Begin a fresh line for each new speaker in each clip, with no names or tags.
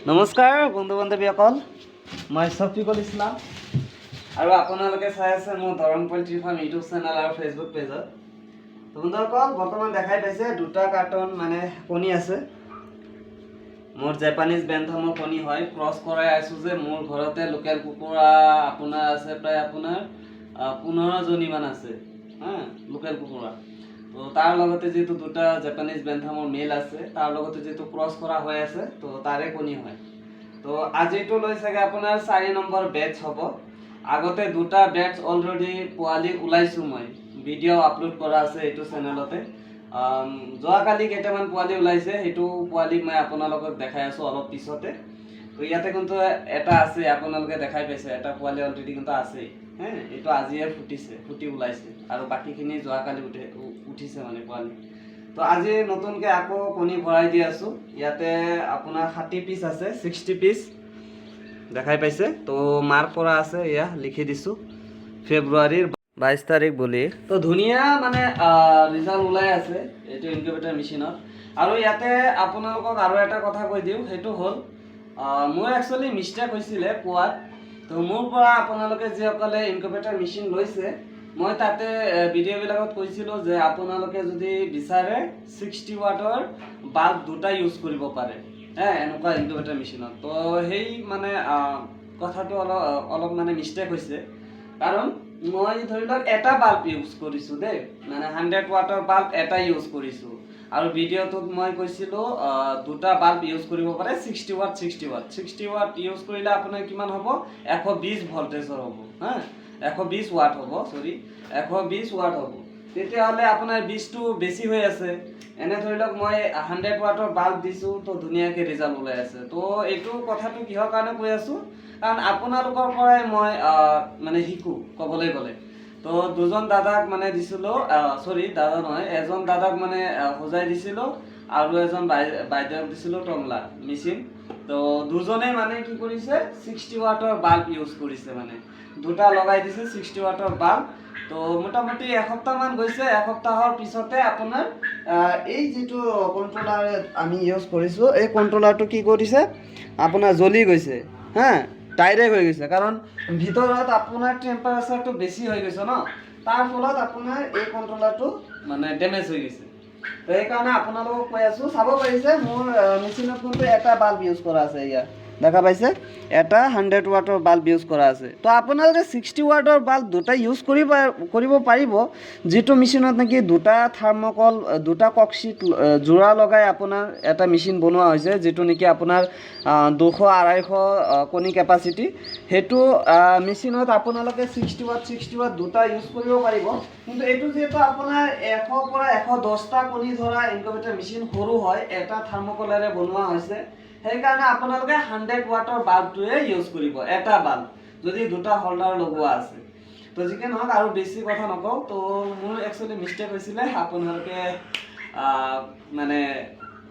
নমস্কাৰ বন্ধু বান্ধৱীসকল, মই শফিকুল ইছলাম আৰু আপোনালোকে চাই আছে মোৰ Darrang poultry farm YouTube channel আৰু ফেচবুক পেজত। তো বন্ধুসকল, বৰ্তমান দেখাই পাইছে দুটা কাৰ্টন মানে কণী আছে। মোৰ জাপানিজ বেন্থামৰ কণী হয়, ক্ৰছ কৰাই আছোঁ যে মোৰ ঘৰতে লোকেল কুকুৰা আপোনাৰ আছে প্ৰায় আপোনাৰ 15 জনীমান আছে লোকেল কুকুৰা। তো তাৰ লগতে যেহেতু দুটা জাপানিজ বেন্থামৰ মেল আছে, তাৰ লগতে যেহেতু ক্ৰছ কৰা হৈ আছে, তো তাৰে কণী হয়। তো আজিটো লৈ চাগে আপোনাৰ 4 নম্বৰ বেটছ হ'ব। আগতে দুটা বেটছ অলৰেডি পোৱালি ওলাইছোঁ, মই ভিডিঅ' আপলোড কৰা আছে এইটো চেনেলতে। যোৱাকালি কেইটামান পোৱালি ওলাইছে, সেইটো পোৱালি মই আপোনালোকক দেখাই আছোঁ অলপ পিছতে। তো ইয়াতে কিন্তু এটা আছে, আপোনালোকে দেখাই পাইছে এটা পোৱালি অলৰেডি কিন্তু আছেই। এইটো আজিয়ে ফুটি ওলাইছে আৰু বাকীখিনি যোৱাকালি উঠিছে মানে পোৱালি। তো আজি নতুনকৈ আকৌ কণী ভৰাই দি আছোঁ। ইয়াতে আপোনাৰ 60 পিচ আছে, 60 পিচ দেখাই পাইছে। তো মাৰ্ক কৰা আছে, এয়া লিখি দিছোঁ ফেব্ৰুৱাৰীৰ 22 তাৰিখ বুলি। তো ধুনীয়া মানে ৰিজাল্ট ওলাই আছে এইটো ইনকিউবেটাৰ মেচিনত। আৰু ইয়াতে আপোনালোকক আৰু এটা কথা কৈ দিওঁ, সেইটো হ'ল মোৰ একচুৱেলি মিষ্টেক হৈছিলে কোৱাত। তো মোৰ পৰা আপোনালোকে যিসকলে ইনকিউবেটাৰ মেচিন লৈছে, মই তাতে ভিডিঅ'বিলাকত কৈছিলোঁ যে আপোনালোকে যদি বিচাৰে 60 ৱাটৰ বাল্ব দুটা ইউজ কৰিব পাৰে এনেকুৱা ইনকিউবেটাৰ মেচিনত। তো সেই মানে কথাটো অলপ মানে মিষ্টেক হৈছে, কাৰণ মই ধৰি লওক এটা বাল্ব ইউজ কৰিছোঁ দেই, মানে 100 ৱাটৰ বাল্ব এটা ইউজ কৰিছোঁ। আৰু ভিডিঅ'টোত মই কৈছিলোঁ দুটা বাল্ব ইউজ কৰিব পাৰে 60 ৱাট 60 ৱাট ইউজ কৰিলে আপোনাৰ কিমান হ'ব, 120 ভল্টেজৰ হ'ব 120 ৱাট হ'ব, 120 ৱাট হ'ব। তেতিয়াহ'লে আপোনাৰ 20টো বেছি হৈ আছে। এনে ধৰি লওক মই 100 ৱাটৰ বাল্ব দিছোঁ, তো ধুনীয়াকৈ ৰিজাল্ট ওলাই আছে। তো এইটো কথাটো কিহৰ কাৰণে কৈ আছোঁ, কাৰণ আপোনালোকৰ পৰাই মই মানে শিকোঁ ক'বলৈ গ'লে। তো দুজন দাদাক মানে দিছিলোঁ, দাদা নহয়, এজন দাদাক মানে সজাই দিছিলোঁ আৰু এজন বাইদেউক দিছিলোঁ টংলা মেচিন। তো দুজনে মানে কি কৰিছে, 60 ৱাটৰ বাল্ব ইউজ কৰিছে, মানে দুটা লগাই দিছে 60 ৱাটৰ বাল্ব। তো মোটামুটি এসপ্তাহমান গৈছে, এসপ্তাহৰ পিছতে আপোনাৰ এই যিটো কণ্ট্ৰলাৰ আমি ইউজ কৰিছোঁ, এই কণ্ট্ৰলাৰটো কি কৰিছে আপোনাৰ জ্বলি গৈছে, ডাইৰেক্ট হৈ গৈছে। কাৰণ ভিতৰত আপোনাৰ টেম্পাৰেচাৰটো বেছি হৈ গৈছে ন, তাৰ ফলত আপোনাৰ এই কণ্ট্ৰলাৰটো মানে ডেমেজ হৈ গৈছে। তো সেইকাৰণে আপোনালোকক কৈ আছোঁ, চাব পাৰিছে মোৰ মেচিনত কিন্তু এটা বাল্ব ইউজ কৰা আছে, ইয়াত দেখা পাইছে এটা 100 ৱাটৰ বাল্ব ইউজ কৰা আছে। তো আপোনালোকে 60 ৱাটৰ বাল্ব দুটা ইউজ কৰিব পাৰিব, যিটো মেচিনত নেকি দুটা থাৰ্মকল, দুটা ককচিট যোৰা লগাই আপোনাৰ এটা মেচিন বনোৱা হৈছে, যিটো নেকি আপোনাৰ 200-250 কণী কেপাচিটি। সেইটো মেচিনত আপোনালোকে 60 ৱাট দুটা ইউজ কৰিব পাৰিব। কিন্তু এইটো যিহেতু আপোনাৰ 100 পৰা 110টা কণী ধৰা ইনকিউবেটাৰ মেচিন সৰু হয়, এটা থাৰ্মকলেৰে বনোৱা হৈছে, সেইকাৰণে আপোনালোকে 100 ৱাটৰ বাল্বটোৱে ইউজ কৰিব, এটা বাল্ব, যদি দুটা হোল্ডাৰ লগোৱা আছে। তো যিকে নহওক, আৰু বেছি কথা নকওঁ। তো মোৰ একচুৱেলি মিষ্টেক হৈছিলে, আপোনালোকে মানে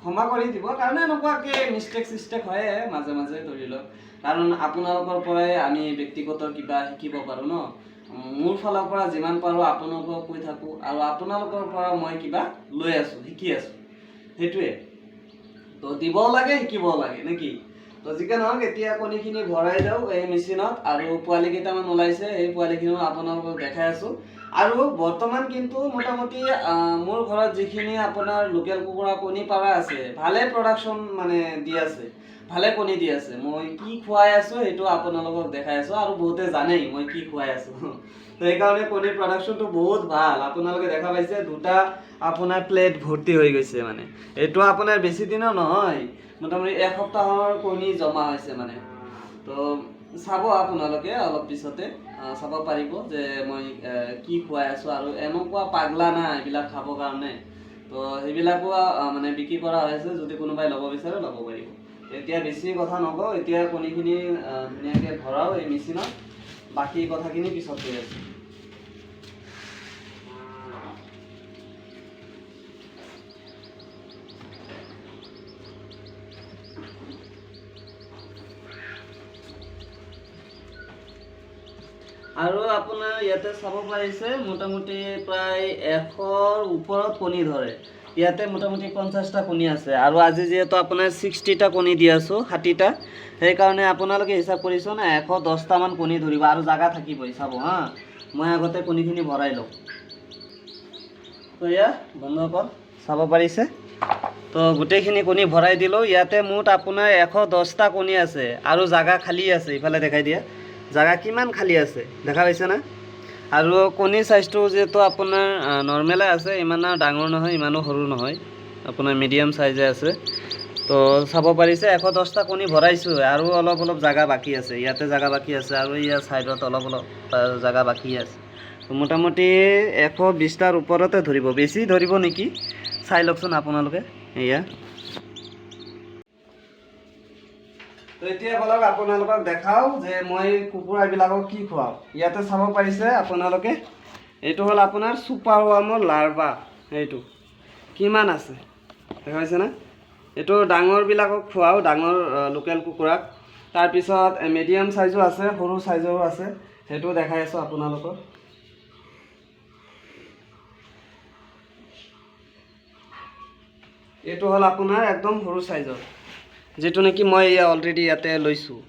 ক্ষমা কৰি দিব, কাৰণ এনেকুৱাকৈ মিষ্টেক হয়ে মাজে মাজে ধৰি লওক। কাৰণ আপোনালোকৰ পৰাই আমি ব্যক্তিগত কিবা শিকিব পাৰোঁ ন। মোৰ ফালৰ পৰা যিমান পাৰোঁ আপোনালোকক কৈ থাকোঁ, আৰু আপোনালোকৰ পৰা মই কিবা লৈ আছোঁ, শিকি আছোঁ, সেইটোৱে। তো দিবও লাগে, শিকিবও লাগে নেকি। তো যিকে নহওক, এতিয়া কণীখিনি ভৰাই দিওঁ এই মেচিনত, আৰু পোৱালি কেইটামান ওলাইছে, এই পোৱালিখিনিও আপোনালোকক দেখাই আছোঁ। আৰু বৰ্তমান কিন্তু মোটামুটি মোৰ ঘৰত যিখিনি আপোনাৰ লোকেল কুকুৰা কণী পাৰা আছে, ভালে প্ৰডাকশ্যন মানে দি আছে, ভালে কণী দি আছে। মই কি খুৱাই আছোঁ সেইটো আপোনালোকক দেখাই আছোঁ, আৰু বহুতে জানেই মই কি খুৱাই আছোঁ। তো সেইকাৰণে কণীৰ প্ৰডাকশ্যনটো বহুত ভাল। আপোনালোকে দেখা পাইছে দুটা আপোনাৰ প্লেট ভৰ্তি হৈ গৈছে, মানে এইটো আপোনাৰ বেছি দিনৰ নহয়, মোটামুটি এসপ্তাহৰ কণী জমা হৈছে মানে। তো চাব আপোনালোকে অলপ পিছতে চাব পাৰিব যে মই কি খুৱাই আছোঁ, আৰু এনেকুৱা পাগলা না এইবিলাক খাবৰ কাৰণে। তো সেইবিলাকো মানে বিক্ৰী কৰা হৈ আছে, যদি কোনোবাই ল'ব বিচাৰে ল'ব পাৰিব। এতিয়া বেছি কথা নকওঁ, এতিয়া কণীখিনি ধুনীয়াকৈ ভৰাও এই মেচিনত, বাকী কথাখিনি পিছত কৈ আছোঁ। আৰু আপোনাৰ ইয়াতে চাব পাৰিছে মোটামুটি প্ৰায় 100ৰ ওপৰত কণী ধৰে। ইয়াতে মোটামুটি 50টা কণী আছে আৰু আজি যেহেতু আপোনাৰ 60টা কণী দি আছোঁ 60টা সেইকাৰণে আপোনালোকে হিচাপ কৰিছোঁ না 110টামান কণী ধৰিব আৰু জাগা থাকিবই চাব হা মই আগতে কণীখিনি ভৰাই লওঁ তো এয়া বন্ধুসকল চাব পাৰিছে তো গোটেইখিনি কণী ভৰাই দিলোঁ ইয়াতে মুঠ আপোনাৰ 110টা কণী আছে আৰু জাগা খালী আছে ইফালে দেখাই দিয়া জাগা কিমান খালী আছে দেখা পাইছে না আৰু কণী সাইজটো যেহেতু আপোনাৰ নৰ্মেলে আছে ইমান ডাঙৰ নহয় ইমানো সৰু নহয় আপোনাৰ মিডিয়াম সাইজে আছে তো চাব পাৰিছে 110টা কণী ভৰাইছোঁ আৰু অলপ অলপ জাগা বাকী আছে ইয়াতে জাগা বাকী আছে আৰু ইয়াৰ সাইডত অলপ অলপ জাগা বাকী আছে তো মোটামুটি 120টাৰ ওপৰতে ধৰিব বেছি ধৰিব নেকি চাই লওকচোন আপোনালোকে এয়া তো এতিয়া বলক আপোনালোকক দেখাও যে মই কুকুৰাবিলাকক কি খুৱাওঁ ইয়াতে চাব পাৰিছে আপোনালোকে এইটো হ'ল আপোনাৰ সুপাৰ ৱাৰ্মৰ লাৰ্ভা এইটো কিমান আছে দেখা পাইছে না এইটো ডাঙৰবিলাকক খুৱাওঁ ডাঙৰ লোকেল কুকুৰাক তাৰপিছত মিডিয়াম সাইজো আছে সৰু সাইজৰো আছে সেইটো দেখাই আছোঁ আপোনালোকক এইটো হ'ল আপোনাৰ একদম সৰু সাইজৰ যেটো নেকি মই অলৰেডি ইয়াতে লৈছোঁ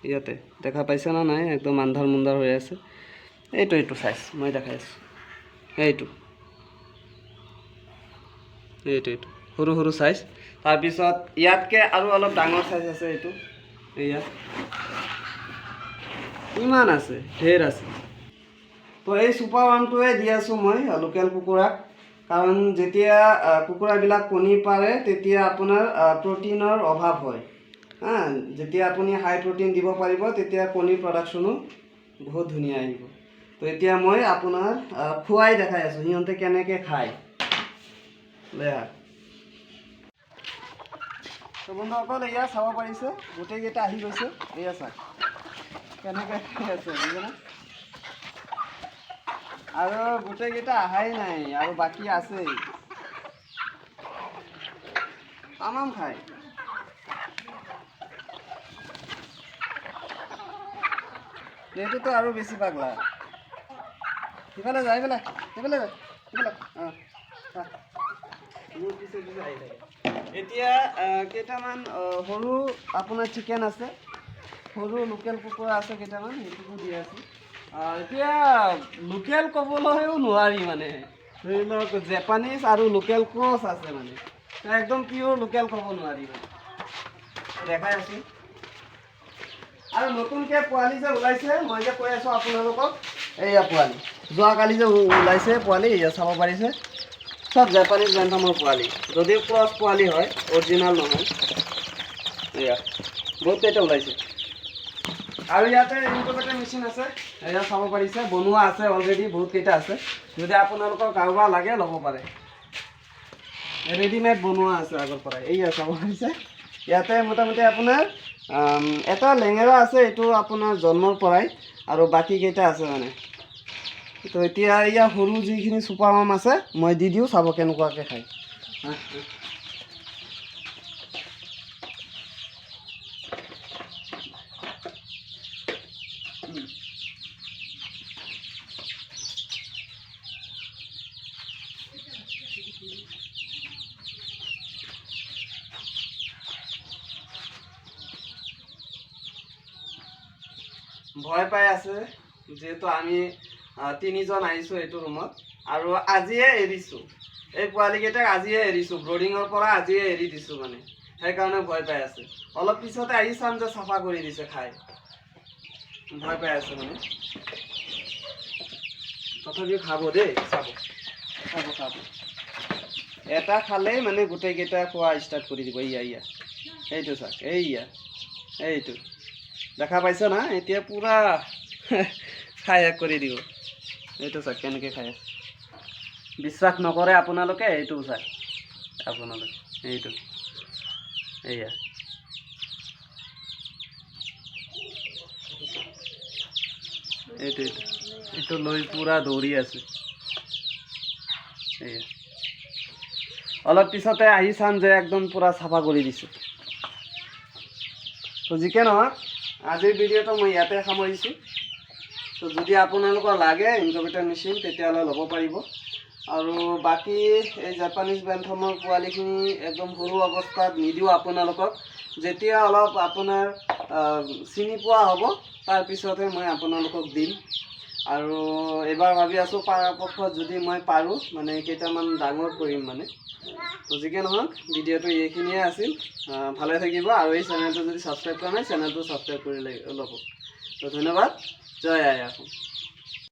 ইয়াতে দেখা পাইছে না নাই একদম আন্ধাৰ মুন্ধাৰ হৈ আছে এইটো সাইজ মই দেখাই আছোঁ এইটো সৰু সৰু সাইজ তাৰপিছত ইয়াতকে আৰু অলপ ডাঙৰ সাইজ আছে এইটো এয়া ইমান আছে ঢেৰ আছে তো এই সুপাৰ ওৱানটোৱে দি আছোঁ মই লোকেল কুকুৰাক কাৰণ যেতিয়া কুকুৰাবিলাক কণী পাৰে তেতিয়া আপোনাৰ প্ৰটিনৰ অভাৱ হয় হা যেতিয়া আপুনি হাই প্ৰটিন দিব পাৰিব তেতিয়া কণীৰ প্ৰডাকশ্যনো বহুত ধুনীয়া আহিব তো এতিয়া মই আপোনাৰ খুৱাই দেখাই আছোঁ সিহঁতে কেনেকৈ খায় বেয়া তো বন্ধুসকল এয়া চাব পাৰিছে গোটেইকেইটা আহি গৈছে এয়া চাওক কেনেকৈ খাই আছে বুজিছেনে আৰু গোটেইকেইটা আহাই নাই আৰু বাকী আছেই তামাম খায় এইটোতো আৰু বেছি পাগলা সিফালে যায় সিফালে অঁ এতিয়া কেইটামান সৰু আপোনাৰ চিকেন আছে সৰু লোকেল কুকুৰা আছে কেইটামান সেইটোকো দি আছোঁ এতিয়া লোকেল ক'বলৈও নোৱাৰি মানে ধৰি লওক জাপানিজ আৰু লোকেল ক্ৰছ আছে মানে একদম পিয়'ৰ লোকেল ক'ব নোৱাৰি মানে দেখাই আছোঁ আৰু নতুনকৈ পোৱালি যে ওলাইছে মই যে কৈ আছোঁ আপোনালোকক এইয়া পোৱালি যোৱাকালি যে ওলাইছে পোৱালি এয়া চাব পাৰিছে সব জাপানিজ বেণ্টামৰ পোৱালি যদিও ক্ৰছ পোৱালি হয় অৰিজিনেল নহয় এয়া বহুতকেইটা ওলাইছে আৰু ইয়াতে ইনকুবেটৰ মেচিন আছে এয়া চাব পাৰিছে বনোৱা আছে অলৰেডি বহুতকেইটা আছে যদি আপোনালোকৰ কাৰোবাৰ লাগে ল'ব পাৰে ৰেডিমেড বনোৱা আছে আগৰ পৰাই এইয়া চাব পাৰিছে ইয়াতে মোটামুটি আপোনাৰ এটা লেঙেৰা আছে এইটো আপোনাৰ জন্মৰ পৰাই আৰু বাকীকেইটা আছে মানে তো এতিয়া এয়া সৰু যিখিনি চুপাৰ ৱাৰ্ম আছে মই দি দিওঁ চাব কেনেকুৱাকৈ খায় ভয় পাই আছে যেহেতু আমি তিনিজন আহিছোঁ এইটো ৰুমত আৰু আজিয়ে এৰিছোঁ এই পোৱালিকেইটাক আজিয়ে এৰিছোঁ ব্ৰডিঙৰ পৰা আজিয়ে এৰি দিছোঁ মানে সেইকাৰণে ভয় পাই আছে অলপ পিছতে আহি চাম যে চাফা কৰি দিছে খাই ভয় পাই আছে মানে তথাপিও খাব দেই খাব এটা খালেই মানে গোটেইকেইটা খোৱা ষ্টাৰ্ট কৰি দিব ইয়া এইটো চাওক এইটো দেখা পাইছ না এতিয়া পুৰা খাই শেষ কৰি দিব এইটো চাওক কেনেকৈ খাই বিশ্বাস নকৰে আপোনালোকে এইটো চাওক আপোনালোকে এইটো এয়া এইটো লৈ পুৰা দৌৰি আছে এয়া অলপ পিছতে আহি চাম যে একদম পুৰা চাফা কৰি দিছে তো যিকে নহওক আজিৰ ভিডিঅ'টো মই ইয়াতে সামৰিছোঁ তো যদি আপোনালোকৰ লাগে ইনকুবেটৰ মেচিন তেতিয়াহ'লে ল'ব পাৰিব আৰু বাকী এই জাপানিজ বেন্থমৰ পোৱালিখিনি একদম সৰু অৱস্থাত নিদিওঁ আপোনালোকক। যেতিয়া অলপ আপোনাৰ চিনি পোৱা হ'ব তাৰপিছতহে মই আপোনালোকক দিম। আৰু এবাৰ ভাবি আছোঁ পৰাপক্ষত যদি মই পাৰোঁ মানে কেইটামান ডাঙৰ কৰিম মানে। তো যিকে নহওক ভিডিঅ'টো এইখিনিয়ে আছিল। ভালে থাকিব আৰু এই চেনেলটো যদি ছাবস্ক্ৰাইব কৰা নাই চেনেলটো ছাবস্ক্ৰাইব কৰি ল'ব। তো ধন্যবাদ। জয় আই অসম।